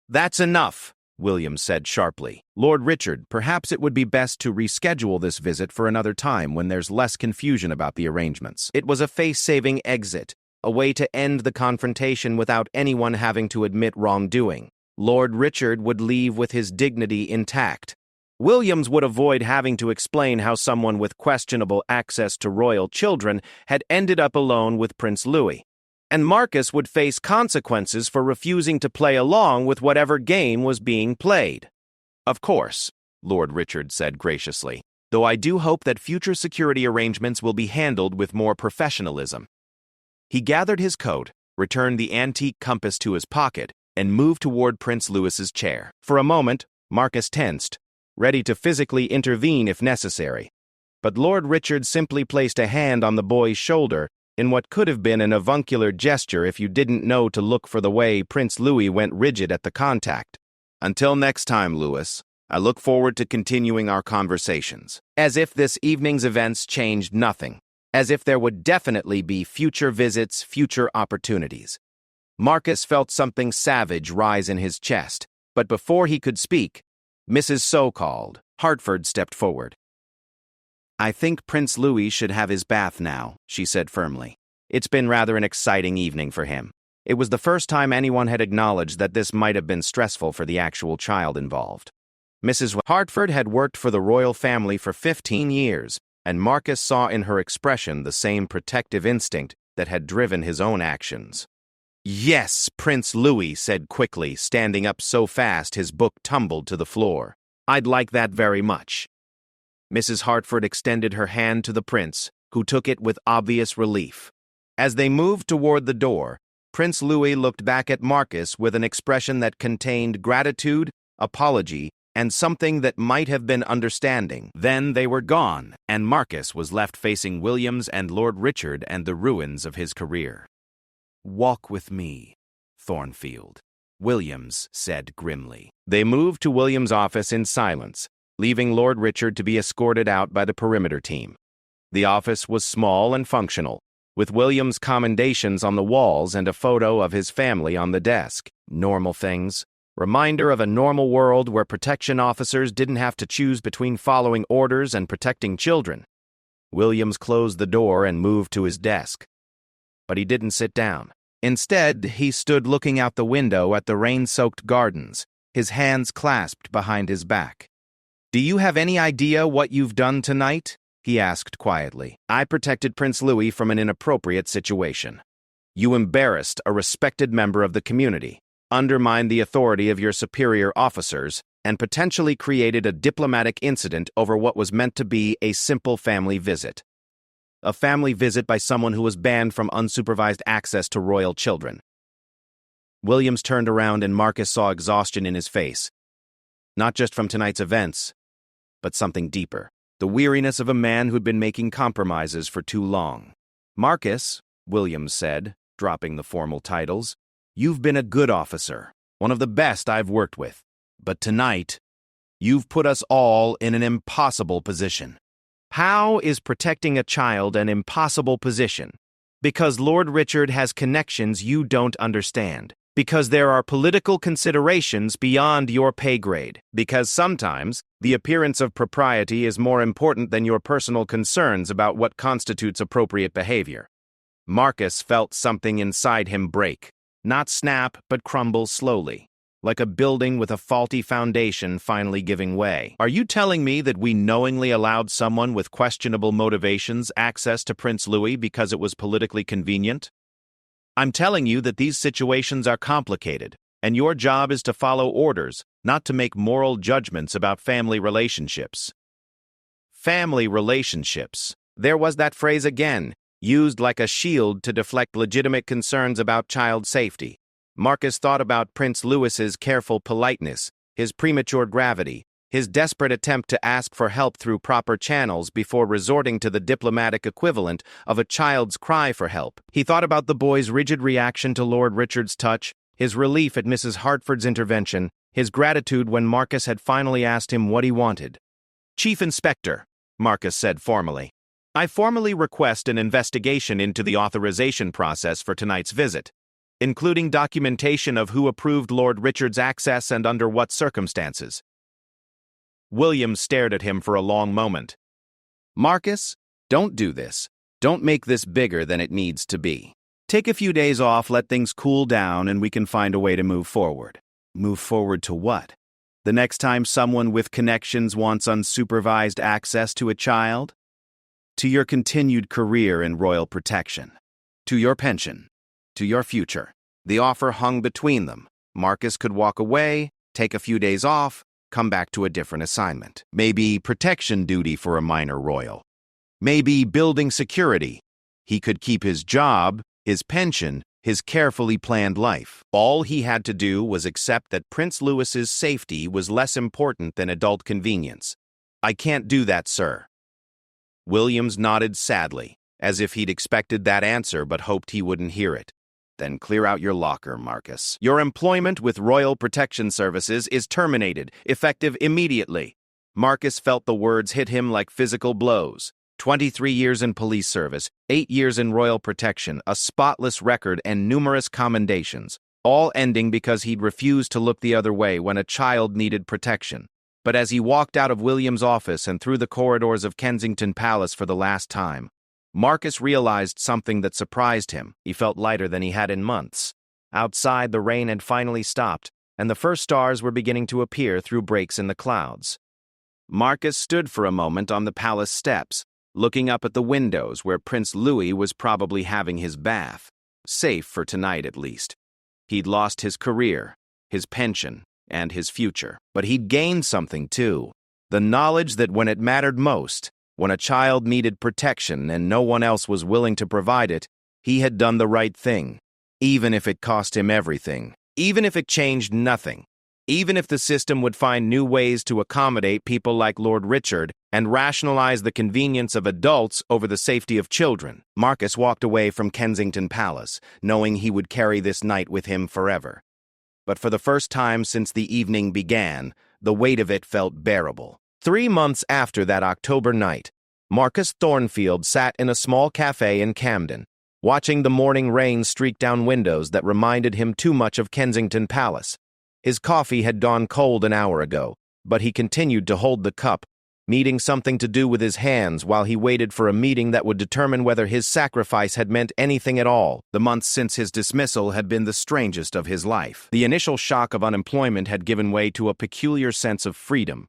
That's enough, Williams said sharply. Lord Richard, perhaps it would be best to reschedule this visit for another time when there's less confusion about the arrangements. It was a face-saving exit, a way to end the confrontation without anyone having to admit wrongdoing. Lord Richard would leave with his dignity intact. Williams would avoid having to explain how someone with questionable access to royal children had ended up alone with Prince Loui. And Marcus would face consequences for refusing to play along with whatever game was being played. Of course, Lord Richard said graciously, though I do hope that future security arrangements will be handled with more professionalism. He gathered his coat, returned the antique compass to his pocket, and moved toward Prince Louis's chair. For a moment, Marcus tensed, ready to physically intervene if necessary. But Lord Richard simply placed a hand on the boy's shoulder in what could have been an avuncular gesture if you didn't know to look for the way Prince Loui went rigid at the contact. Until next time, Louis, I look forward to continuing our conversations. As if this evening's events changed nothing. As if there would definitely be future visits, future opportunities. Marcus felt something savage rise in his chest, but before he could speak, Mrs. So-called Hartford stepped forward. I think Prince Loui should have his bath now, she said firmly. It's been rather an exciting evening for him. It was the first time anyone had acknowledged that this might have been stressful for the actual child involved. Mrs. Hartford had worked for the royal family for 15 years, and Marcus saw in her expression the same protective instinct that had driven his own actions. Yes, Prince Loui said quickly, standing up so fast his book tumbled to the floor. I'd like that very much. Mrs. Hartford extended her hand to the prince, who took it with obvious relief. As they moved toward the door, Prince Loui looked back at Marcus with an expression that contained gratitude, apology, and something that might have been understanding. Then they were gone, and Marcus was left facing Williams and Lord Richard and the ruins of his career. Walk with me, Thornfield, Williams said grimly. They moved to Williams' office in silence, leaving Lord Richard to be escorted out by the perimeter team. The office was small and functional, with Williams' commendations on the walls and a photo of his family on the desk. Normal things. Reminder of a normal world where protection officers didn't have to choose between following orders and protecting children. Williams closed the door and moved to his desk. But he didn't sit down. Instead, he stood looking out the window at the rain-soaked gardens, his hands clasped behind his back. Do you have any idea what you've done tonight? he asked quietly. "I protected Prince Loui from an inappropriate situation. You embarrassed a respected member of the community, undermined the authority of your superior officers, and potentially created a diplomatic incident over what was meant to be a simple family visit. A family visit by someone who was banned from unsupervised access to royal children." Williams turned around and Marcus saw exhaustion in his face. Not just from tonight's events, but something deeper. The weariness of a man who'd been making compromises for too long. "Marcus," Williams said, dropping the formal titles, "you've been a good officer, one of the best I've worked with. But tonight, you've put us all in an impossible position." "How is protecting a child an impossible position?" "Because Lord Richard has connections you don't understand. Because there are political considerations beyond your pay grade. Because sometimes the appearance of propriety is more important than your personal concerns about what constitutes appropriate behavior." Marcus felt something inside him break. Not snap, but crumble slowly, like a building with a faulty foundation finally giving way. "Are you telling me that we knowingly allowed someone with questionable motivations access to Prince Loui because it was politically convenient? I'm telling you that these situations are complicated, and your job is to follow orders, not to make moral judgments about family relationships." Family relationships. There was that phrase again, used like a shield to deflect legitimate concerns about child safety. Marcus thought about Prince Louis's careful politeness, his premature gravity, his desperate attempt to ask for help through proper channels before resorting to the diplomatic equivalent of a child's cry for help. He thought about the boy's rigid reaction to Lord Richard's touch, his relief at Mrs. Hartford's intervention, his gratitude when Marcus had finally asked him what he wanted. "Chief Inspector," Marcus said formally, "I formally request an investigation into the authorization process for tonight's visit, including documentation of who approved Lord Richard's access and under what circumstances." Williams stared at him for a long moment. "Marcus, don't do this. Don't make this bigger than it needs to be. Take a few days off, let things cool down, and we can find a way to move forward." "Move forward to what? The next time someone with connections wants unsupervised access to a child?" "To your continued career in royal protection. To your pension. To your future." The offer hung between them. Marcus could walk away, take a few days off, come back to a different assignment. Maybe protection duty for a minor royal. Maybe building security. He could keep his job, his pension, his carefully planned life. All he had to do was accept that Prince Louis's safety was less important than adult convenience. "I can't do that, sir." Williams nodded sadly, as if he'd expected that answer but hoped he wouldn't hear it. "Then clear out your locker, Marcus. Your employment with Royal Protection Services is terminated, effective immediately." Marcus felt the words hit him like physical blows. 23 years in police service, 8 years in royal protection, a spotless record, and numerous commendations, all ending because he'd refused to look the other way when a child needed protection. But as he walked out of Williams' office and through the corridors of Kensington Palace for the last time, Marcus realized something that surprised him. He felt lighter than he had in months. Outside, the rain had finally stopped, and the first stars were beginning to appear through breaks in the clouds. Marcus stood for a moment on the palace steps, looking up at the windows where Prince Loui was probably having his bath. Safe for tonight, at least. He'd lost his career, his pension, and his future. But he'd gained something, too. The knowledge that when it mattered most, when a child needed protection and no one else was willing to provide it, he had done the right thing, even if it cost him everything, even if it changed nothing, even if the system would find new ways to accommodate people like Lord Richard and rationalize the convenience of adults over the safety of children. Marcus walked away from Kensington Palace, knowing he would carry this night with him forever. But for the first time since the evening began, the weight of it felt bearable. 3 months after that October night, Marcus Thornfield sat in a small cafe in Camden, watching the morning rain streak down windows that reminded him too much of Kensington Palace. His coffee had gone cold an hour ago, but he continued to hold the cup, needing something to do with his hands while he waited for a meeting that would determine whether his sacrifice had meant anything at all. The months since his dismissal had been the strangest of his life. The initial shock of unemployment had given way to a peculiar sense of freedom.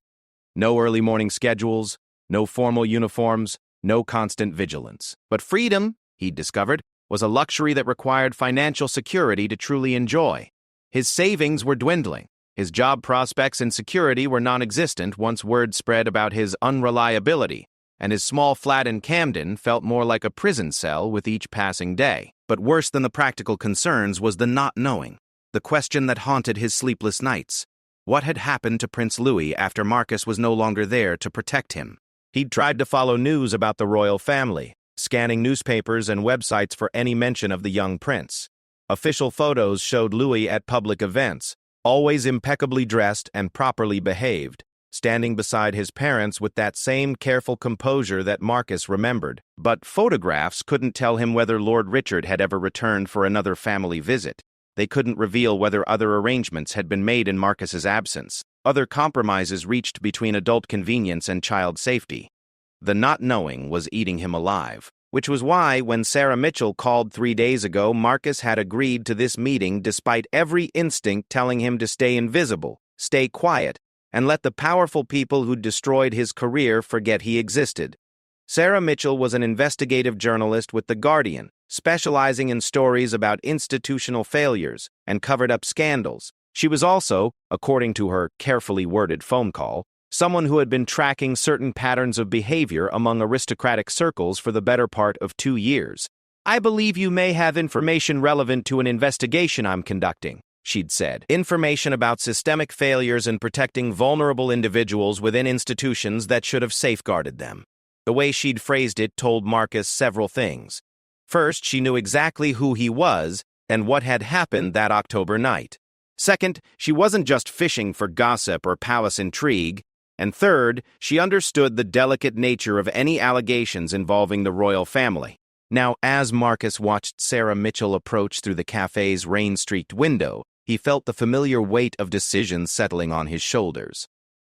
No early morning schedules, No formal uniforms, no constant vigilance. But freedom, he'd discovered, was a luxury that required financial security to truly enjoy. His savings were dwindling. His job prospects and security were non-existent once word spread about his unreliability, and his small flat in Camden felt more like a prison cell with each passing day. But worse than the practical concerns was the not knowing, the question that haunted his sleepless nights. What had happened to Prince Loui after Marcus was no longer there to protect him? He'd tried to follow news about the royal family, scanning newspapers and websites for any mention of the young prince. Official photos showed Loui at public events, always impeccably dressed and properly behaved, standing beside his parents with that same careful composure that Marcus remembered. But photographs couldn't tell him whether Lord Richard had ever returned for another family visit. They couldn't reveal whether other arrangements had been made in Marcus's absence, other compromises reached between adult convenience and child safety. The not knowing was eating him alive, which was why, when Sarah Mitchell called 3 days ago, Marcus had agreed to this meeting despite every instinct telling him to stay invisible, stay quiet, and let the powerful people who'd destroyed his career forget he existed. Sarah Mitchell was an investigative journalist with The Guardian, specializing in stories about institutional failures and covered-up scandals. She was also, according to her carefully worded phone call, someone who had been tracking certain patterns of behavior among aristocratic circles for the better part of 2 years. "I believe you may have information relevant to an investigation I'm conducting," she'd said. Information about systemic failures in protecting vulnerable individuals within institutions that should have safeguarded them. The way she'd phrased it told Marcus several things. First, she knew exactly who he was and what had happened that October night. Second, she wasn't just fishing for gossip or palace intrigue. And third, she understood the delicate nature of any allegations involving the royal family. Now, as Marcus watched Sarah Mitchell approach through the cafe's rain-streaked window, he felt the familiar weight of decisions settling on his shoulders.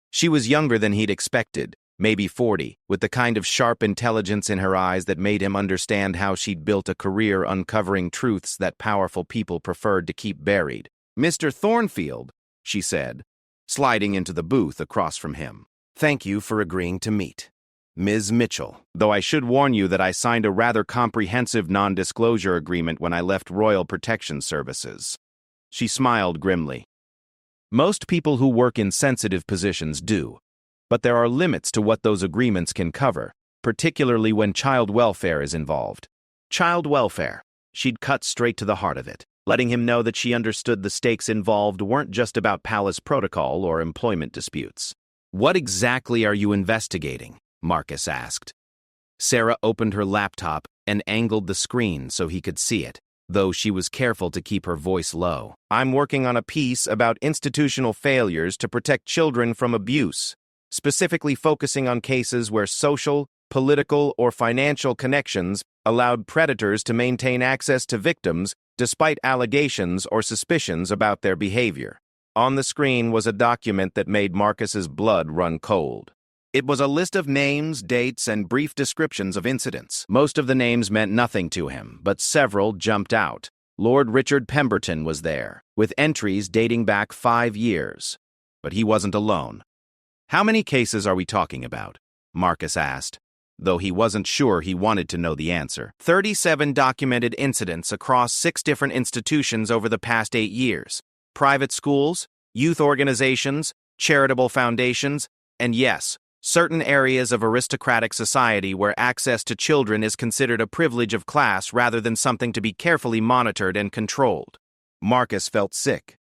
She was younger than he'd expected, maybe 40, with the kind of sharp intelligence in her eyes that made him understand how she'd built a career uncovering truths that powerful people preferred to keep buried. "Mr. Thornfield," she said, sliding into the booth across from him. "Thank you for agreeing to meet. Ms. Mitchell, though I should warn you that I signed a rather comprehensive non-disclosure agreement when I left Royal Protection Services." She smiled grimly. "Most people who work in sensitive positions do, but there are limits to what those agreements can cover, particularly when child welfare is involved." Child welfare. She'd cut straight to the heart of it, letting him know that she understood the stakes involved weren't just about palace protocol or employment disputes. "What exactly are you investigating?" Marcus asked. Sarah opened her laptop and angled the screen so he could see it, though she was careful to keep her voice low. "I'm working on a piece about institutional failures to protect children from abuse, specifically focusing on cases where social, political, or financial connections allowed predators to maintain access to victims despite allegations or suspicions about their behavior." On the screen was a document that made Marcus's blood run cold. It was a list of names, dates, and brief descriptions of incidents. Most of the names meant nothing to him, but several jumped out. Lord Richard Pemberton was there, with entries dating back 5 years. But he wasn't alone. "How many cases are we talking about?" Marcus asked, though he wasn't sure he wanted to know the answer. 37 documented incidents across 6 different institutions over the past 8 years. Private schools, youth organizations, charitable foundations, and yes, certain areas of aristocratic society where access to children is considered a privilege of class rather than something to be carefully monitored and controlled. Marcus felt sick.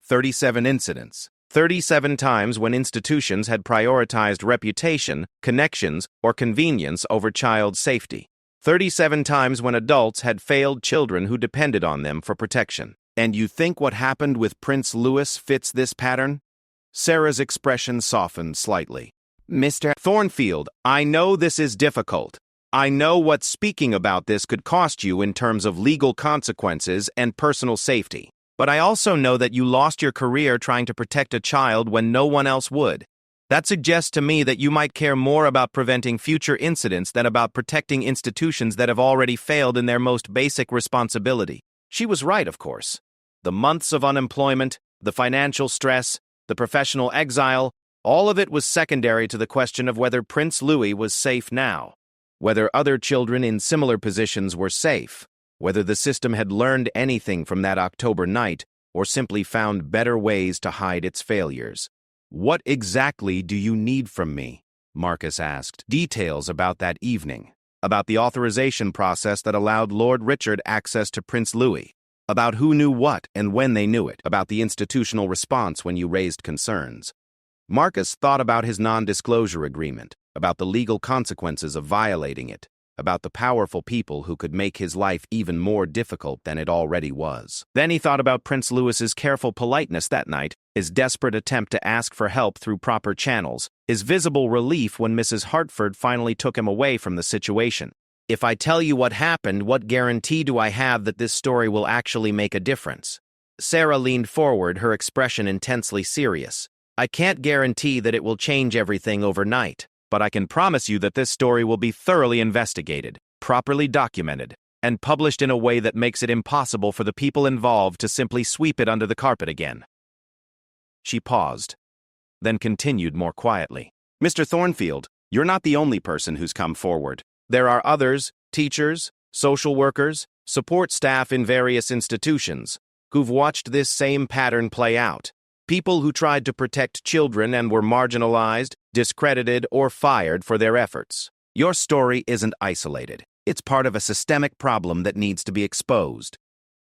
37 incidents. 37 times when institutions had prioritized reputation, connections, or convenience over child safety. 37 times when adults had failed children who depended on them for protection. "And you think what happened with Prince Louis fits this pattern?" Sarah's expression softened slightly. "Mr. Thornfield, I know this is difficult. I know what speaking about this could cost you in terms of legal consequences and personal safety. But I also know that you lost your career trying to protect a child when no one else would. That suggests to me that you might care more about preventing future incidents than about protecting institutions that have already failed in their most basic responsibility." She was right, of course. The months of unemployment, the financial stress, the professional exile, All of it was secondary to the question of whether Prince Loui was safe now, whether other children in similar positions were safe, whether the system had learned anything from that October night or simply found better ways to hide its failures. "What exactly do you need from me?" Marcus asked. Details about that evening, about the authorization process that allowed Lord Richard access to Prince Loui, about who knew what and when they knew it, about the institutional response when you raised concerns. Marcus thought about his non-disclosure agreement, about the legal consequences of violating it, about the powerful people who could make his life even more difficult than it already was. Then he thought about Prince Louis's careful politeness that night, his desperate attempt to ask for help through proper channels, his visible relief when Mrs. Hartford finally took him away from the situation. "If I tell you what happened, what guarantee do I have that this story will actually make a difference?" Sarah leaned forward, her expression intensely serious. "I can't guarantee that it will change everything overnight, but I can promise you that this story will be thoroughly investigated, properly documented, and published in a way that makes it impossible for the people involved to simply sweep it under the carpet again." She paused, then continued more quietly. "Mr. Thornfield, you're not the only person who's come forward. There are others, teachers, social workers, support staff in various institutions, who've watched this same pattern play out. People who tried to protect children and were marginalized, discredited, or fired for their efforts. Your story isn't isolated. It's part of a systemic problem that needs to be exposed."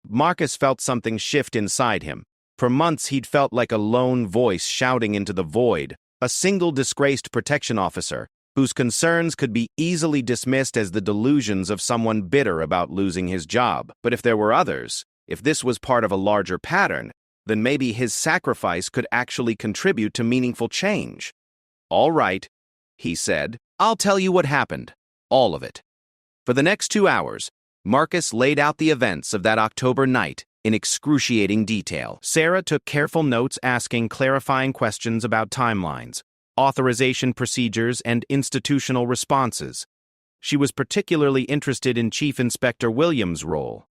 Marcus felt something shift inside him. For months he'd felt like a lone voice shouting into the void, a single disgraced protection officer, whose concerns could be easily dismissed as the delusions of someone bitter about losing his job. But if there were others, if this was part of a larger pattern, then maybe his sacrifice could actually contribute to meaningful change. "All right," he said, "I'll tell you what happened. All of it." For the next 2 hours, Marcus laid out the events of that October night in excruciating detail. Sarah took careful notes, asking clarifying questions about timelines, authorization procedures, and institutional responses. She was particularly interested in Chief Inspector Williams' role,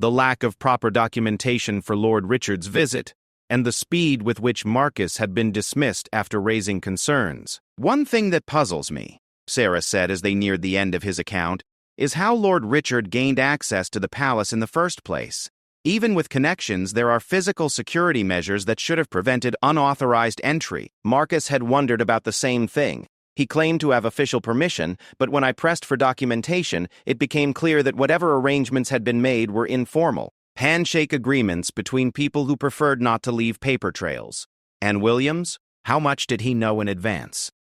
the lack of proper documentation for Lord Richard's visit, and the speed with which Marcus had been dismissed after raising concerns. "One thing that puzzles me," Sarah said as they neared the end of his account, "is how Lord Richard gained access to the palace in the first place. Even with connections, there are physical security measures that should have prevented unauthorized entry." Marcus had wondered about the same thing. He claimed to have official permission, but when I pressed for documentation, it became clear that whatever arrangements had been made were informal, handshake agreements between people who preferred not to leave paper trails. And Williams? How much did he know in advance?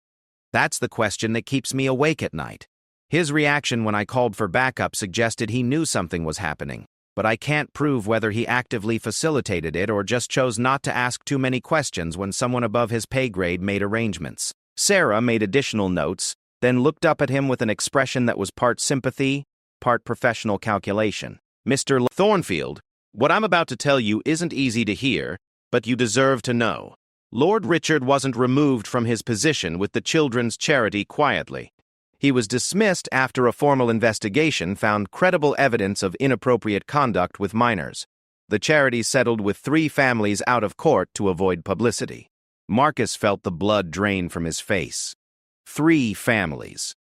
That's the question that keeps me awake at night. His reaction when I called for backup suggested he knew something was happening, but I can't prove whether he actively facilitated it or just chose not to ask too many questions when someone above his pay grade made arrangements. Sarah made additional notes, then looked up at him with an expression that was part sympathy, part professional calculation. "Mr. Thornfield, what I'm about to tell you isn't easy to hear, but you deserve to know. Lord Richard wasn't removed from his position with the children's charity quietly. He was dismissed after a formal investigation found credible evidence of inappropriate conduct with minors. The charity settled with 3 families out of court to avoid publicity." Marcus felt the blood drain from his face. 3 families.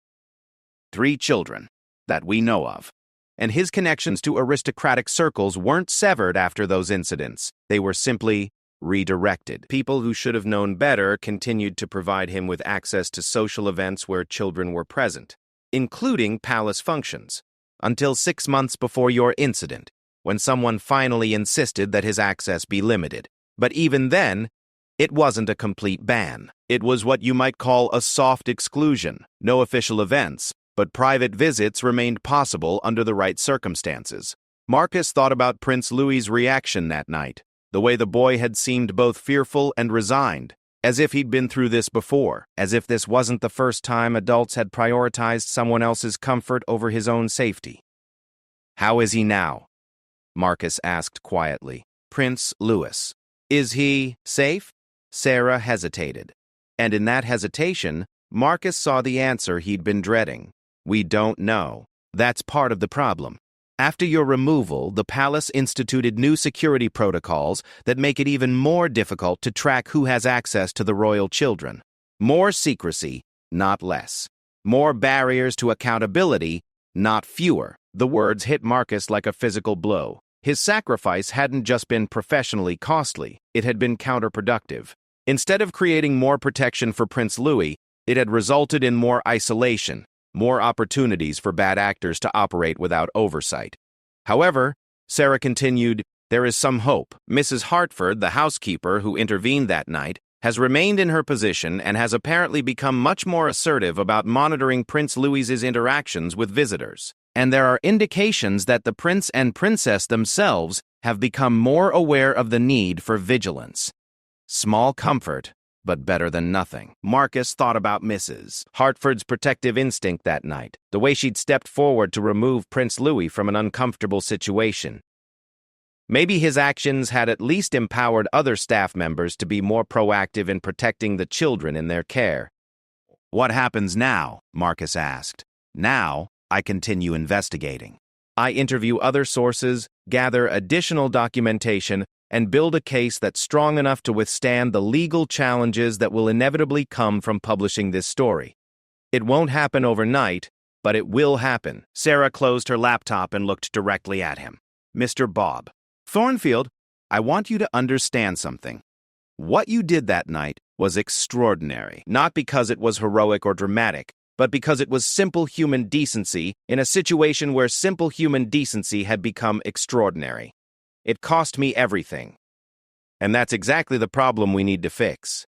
3 children, that we know of. And his connections to aristocratic circles weren't severed after those incidents. They were simply redirected. People who should have known better continued to provide him with access to social events where children were present, including palace functions, until 6 months before your incident, when someone finally insisted that his access be limited. But even then, it wasn't a complete ban. It was what you might call a soft exclusion. No official events, but private visits remained possible under the right circumstances. Marcus thought about Prince Louis's reaction that night, the way the boy had seemed both fearful and resigned, as if he'd been through this before, as if this wasn't the first time adults had prioritized someone else's comfort over his own safety. "How is he now?" Marcus asked quietly. "Prince Louis. Is he safe?" Sarah hesitated, and in that hesitation, Marcus saw the answer he'd been dreading. "We don't know. That's part of the problem. After your removal, the palace instituted new security protocols that make it even more difficult to track who has access to the royal children. More secrecy, not less. More barriers to accountability, not fewer. The words hit Marcus like a physical blow. His sacrifice hadn't just been professionally costly, it had been counterproductive. Instead of creating more protection for Prince Loui, it had resulted in more isolation, more opportunities for bad actors to operate without oversight. However, Sarah continued, there is some hope. Mrs. Hartford, the housekeeper who intervened that night, has remained in her position and has apparently become much more assertive about monitoring Prince Louis's interactions with visitors. And there are indications that the prince and princess themselves have become more aware of the need for vigilance. Small comfort, but better than nothing. Marcus thought about Mrs. Hartford's protective instinct that night, the way she'd stepped forward to remove Prince Loui from an uncomfortable situation. Maybe his actions had at least empowered other staff members to be more proactive in protecting the children in their care. What happens now? Marcus asked. Now, I continue investigating. I interview other sources, gather additional documentation, and build a case that's strong enough to withstand the legal challenges that will inevitably come from publishing this story. It won't happen overnight, but it will happen. Sarah closed her laptop and looked directly at him. Mr. Bob. Thornfield, I want you to understand something. What you did that night was extraordinary, not because it was heroic or dramatic, but because it was simple human decency in a situation where simple human decency had become extraordinary. It cost me everything. And that's exactly the problem we need to fix.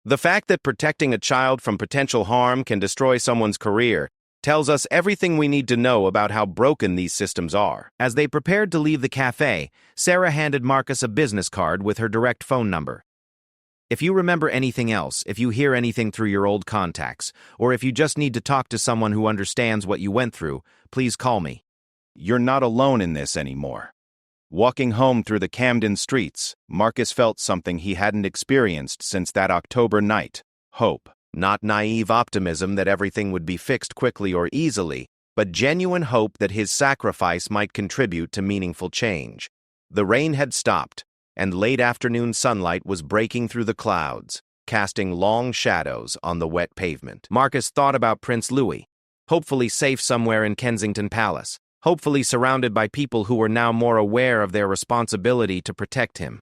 The fact that protecting a child from potential harm can destroy someone's career tells us everything we need to know about how broken these systems are. As they prepared to leave the cafe, Sarah handed Marcus a business card with her direct phone number. If you remember anything else, if you hear anything through your old contacts, or if you just need to talk to someone who understands what you went through, please call me. You're not alone in this anymore. Walking home through the Camden streets, Marcus felt something he hadn't experienced since that October night. Hope. Not naive optimism that everything would be fixed quickly or easily, but genuine hope that his sacrifice might contribute to meaningful change. The rain had stopped, and late afternoon sunlight was breaking through the clouds, casting long shadows on the wet pavement. Marcus thought about Prince Loui, hopefully safe somewhere in Kensington Palace, hopefully surrounded by people who were now more aware of their responsibility to protect him.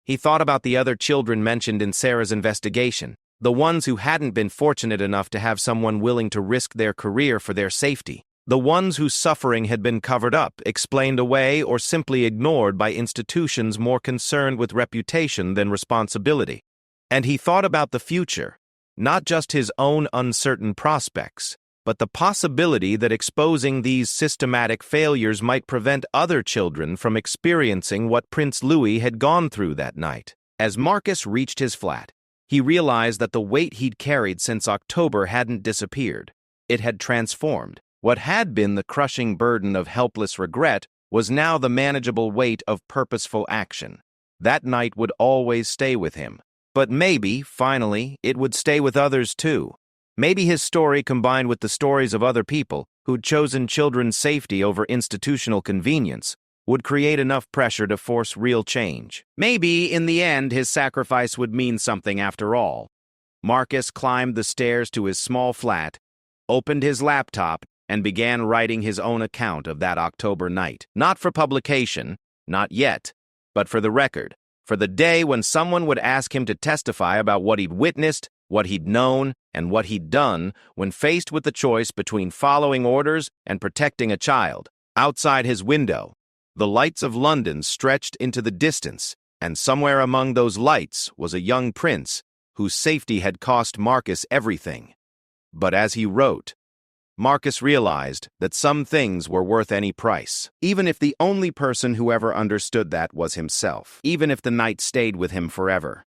He thought about the other children mentioned in Sarah's investigation, the ones who hadn't been fortunate enough to have someone willing to risk their career for their safety, the ones whose suffering had been covered up, explained away, or simply ignored by institutions more concerned with reputation than responsibility. And he thought about the future, not just his own uncertain prospects, but the possibility that exposing these systematic failures might prevent other children from experiencing what Prince Loui had gone through that night. As Marcus reached his flat, he realized that the weight he'd carried since October hadn't disappeared. It had transformed. What had been the crushing burden of helpless regret was now the manageable weight of purposeful action. That night would always stay with him. But maybe, finally, it would stay with others too. Maybe his story, combined with the stories of other people who'd chosen children's safety over institutional convenience, would create enough pressure to force real change. Maybe, in the end, his sacrifice would mean something after all. Marcus climbed the stairs to his small flat, opened his laptop, and began writing his own account of that October night. Not for publication, not yet, but for the record, for the day when someone would ask him to testify about what he'd witnessed, what he'd known, and what he'd done when faced with the choice between following orders and protecting a child. Outside his window, the lights of London stretched into the distance, and somewhere among those lights was a young prince whose safety had cost Marcus everything. But as he wrote, Marcus realized that some things were worth any price, even if the only person who ever understood that was himself, even if the night stayed with him forever.